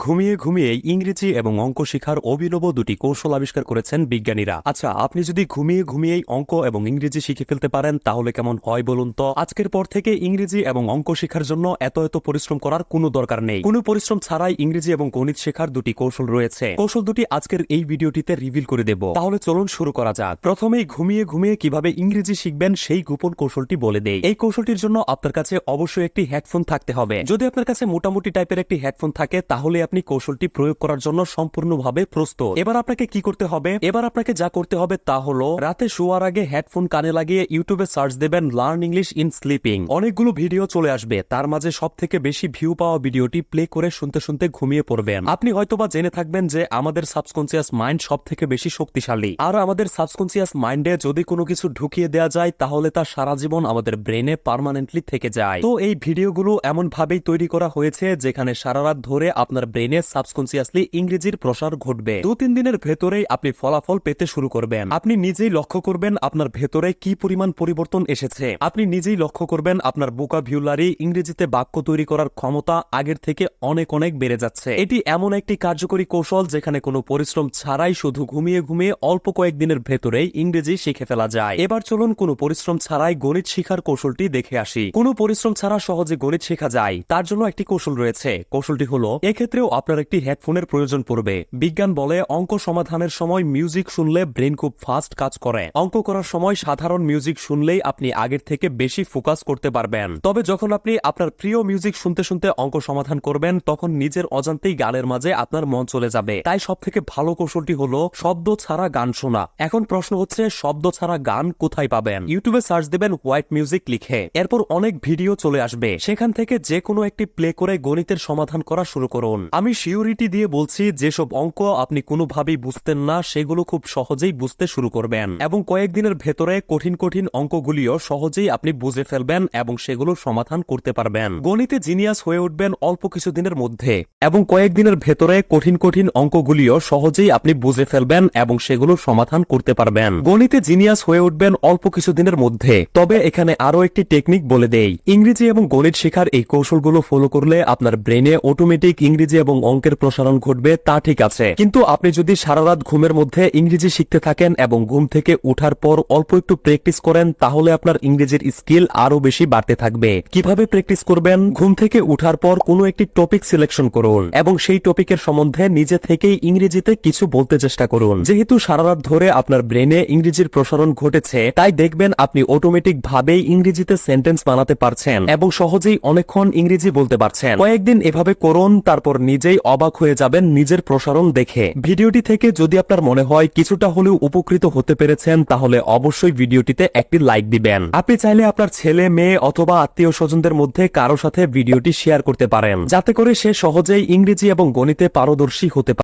ঘুমিয়ে ঘুমিয়ে ইংরেজি এবং অঙ্ক শেখার অভিনব দুটি কৌশল আবিষ্কার করেছেন বিজ্ঞানীরা। আচ্ছা, আপনি যদি ঘুমিয়ে ঘুমিয়েই অঙ্ক এবং ইংরেজি শিখে ফেলতে পারেন তাহলে কেমন হয় বলুন তো। আজকের পর থেকে ইংরেজি এবং অঙ্ক শেখার জন্য এত পরিশ্রম করার কোনো দরকার নেই। কোনো পরিশ্রম ছাড়াই ইংরেজি এবং গণিত শেখার দুটি কৌশল রয়েছে। কৌশল দুটি আজকের এই ভিডিওটিতে রিভিল করে দেব। তাহলে চলুন শুরু করা যাক। প্রথমেই ঘুমিয়ে ঘুমিয়ে কিভাবে ইংরেজি শিখবেন সেই গোপন কৌশলটি বলে দেই। এই কৌশলটির জন্য আপনার কাছে অবশ্যই একটি হেডফোন থাকতে হবে। যদি আপনার কাছে মোটামুটি টাইপের একটি হেডফোন থাকে তাহলে আপনি কৌশলটি প্রয়োগ করার জন্য সম্পূর্ণভাবে প্রস্তুত। এবার আপনাকে কি করতে হবে? এবার আপনাকে যা করতে হবে তা হলো রাতে শোয়ার আগে হেডফোন কানে লাগিয়ে ইউটিউবে সার্চ দেবেন লার্ন ইংলিশ ইন স্লিপিং। অনেকগুলো ভিডিও চলে আসবে, তার মাঝে সবথেকে বেশি ভিউ পাওয়া ভিডিওটি প্লে করে শুনতে শুনতে ঘুমিয়ে পড়বেন। আপনি হয়তোবা জেনে থাকবেন যে আমাদের সাবকনসিয়াস মাইন্ড সবথেকে বেশি শক্তিশালী, আর আমাদের সাবকনসিয়াস মাইন্ডে যদি কোনো কিছু ঢুকিয়ে দেওয়া যায় তাহলে তা সারা জীবন আমাদের ব্রেনে পার্মানেন্টলি থেকে যায়। তো এই ভিডিওগুলো এমন ভাবেই তৈরি করা হয়েছে যেখানে সারা রাত ধরে আপনার ব্রেনে সাবকনসিয়াসলি ইংরেজির প্রসার ঘটবে। 2-3 দিনের ভেতরেই আপনি ফলাফল পেতে শুরু করবেন। আপনি নিজেই লক্ষ্য করবেন আপনার ভেতরে কি পরিমাণ পরিবর্তন এসেছে। আপনি নিজেই লক্ষ্য করবেন আপনার ভোকাবুলারি, ইংরেজিতে বাক্য তৈরি করার ক্ষমতা আগের থেকে অনেক বেড়ে যাচ্ছে। এটি এমন একটি কার্যকরী কৌশল যেখানে কোনো পরিশ্রম ছাড়াই শুধু ঘুমিয়ে ঘুমিয়ে অল্প কয়েকদিনের ভেতরেই ইংরেজি শিখে ফেলা যায়। এবার চলুন কোনো পরিশ্রম ছাড়াই গণিত শিখার কৌশলটি দেখে আসি। কোনো পরিশ্রম ছাড়া সহজে গণিত শেখা যায় তার জন্য একটি কৌশল রয়েছে। কৌশলটি হলো, এক্ষেত্রেও আপনার একটি হেডফোনের প্রয়োজন পড়বে। বিজ্ঞান বলে অঙ্ক সমাধানের সময় মিউজিক শুনলে ব্রেন খুব ফাস্ট কাজ করে। অঙ্ক করার সময় সাধারণ মিউজিক শুনলেই আপনি আগের থেকে বেশি ফোকাস করতে পারবেন। তবে যখন আপনি আপনার প্রিয় মিউজিক শুনতে শুনতে অঙ্ক সমাধান করবেন তখন নিজের অজান্তেই গানের মাঝে আপনার মন চলে যাবে। তাই সবথেকে ভালো কৌশলটি হলো শব্দ ছাড়া গান শোনা। এখন প্রশ্ন হচ্ছে, শব্দ ছাড়া গান কোথায় পাবেন? ইউটিউবে সার্চ দেবেন হোয়াইট মিউজিক লিখে, এরপর অনেক ভিডিও চলে আসবে। সেখান থেকে যে কোনো একটি প্লে করে গণিতের সমাধান করা শুরু করুন। আমি সিউরিটি দিয়ে বলছি, যেসব অঙ্ক আপনি কোনোভাবেই বুঝতেন না সেগুলো খুব সহজেই বুঝতে শুরু করবেন এবং কয়েকদিনের ভেতরে কঠিন অঙ্কগুলিও সহজেই আপনি বুঝে ফেলবেন এবং সেগুলো সমাধান করতে পারবেন। গণিতে জিনিয়াস হয়ে উঠবেন অল্প কিছুদিনের মধ্যে এবং কয়েকদিনের ভেতরে কঠিন অঙ্কগুলিও সহজেই আপনি বুঝে ফেলবেন এবং সেগুলো সমাধান করতে পারবেন। গণিতে জিনিয়াস হয়ে উঠবেন অল্প কিছুদিনের মধ্যে। তবে এখানে আরো একটি টেকনিক বলে দেই। ইংরেজি এবং গণিত শেখার এই কৌশলগুলো ফলো করলে আপনার ব্রেনে অটোমেটিক ইংরেজি এবং অঙ্কের প্রসারণ ঘটবে, তা ঠিক আছে। কিন্তু আপনি যদি সারা রাত ঘুমের মধ্যে ইংরেজি শিখতে থাকেন এবং ঘুম থেকে উঠার পর অল্প একটু প্র্যাকটিস করেন তাহলে আপনার ইংরেজির স্কিল আরো বেশি বাড়তে থাকবে। কিভাবে প্র্যাকটিস করবেন? ঘুম থেকে উঠার পর কোনো একটি টপিক সিলেকশন করুন এবং সেই টপিকের সম্বন্ধে নিজে থেকেই ইংরেজিতে কিছু বলতে চেষ্টা করুন। যেহেতু সারা রাত ধরে আপনার ব্রেনে ইংরেজির প্রসারণ ঘটেছে তাই দেখবেন আপনি অটোমেটিক ভাবেই ইংরেজিতে সেন্টেন্স বানাতে পারছেন এবং সহজেই অনেকক্ষণ ইংরেজি বলতে পারছেন। কয়েকদিন এভাবে করুন, তারপর নিজেই অবাক হয়ে যাবেন নিজের প্রসারণ দেখে। ভিডিওটি থেকে যদি আপনার মনে হয় কিছুটা হলেও উপকৃত হতে পেরেছেন তাহলে অবশ্যই ভিডিওটিতে একটি লাইক দিবেন। আপনি চাইলে আপনার ছেলে, মেয়ে অথবা আত্মীয় স্বজনদের মধ্যে কারো সাথে ভিডিওটি শেয়ার করতে পারেন যাতে করে সে সহজেই ইংরেজি এবং গণিতে পারদর্শী হতে পারে।